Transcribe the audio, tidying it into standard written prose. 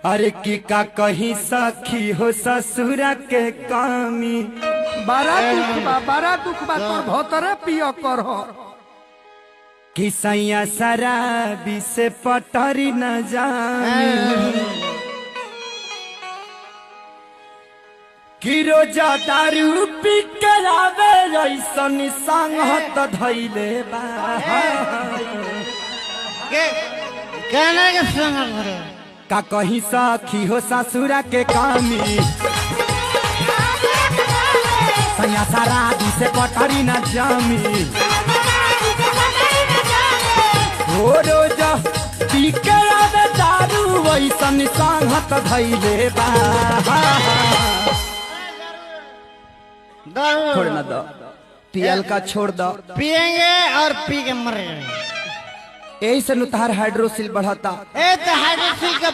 अरे की का कहीं सखी हो ससुरा के कामी बड़ा दुख बा तोर भोतरे पियो कर हो कि सैया शराबी से पटरी न जामी कि रोजा दारू पी के आवे ऐसन संगत धैले बा कहने के संग का कहीं सखी हो ससुरा के कामी सैया शराबी से पटरी न जामी हो रोजा पी के आवे दारू ऐसन संगत धैले बा छोड़ ना दो पियल का छोड़ दो पिएंगे और पी के मर जाएंगे। यही से नुतार हाइड्रोसिल बढ़ता ए तो हाइड्रोसिल का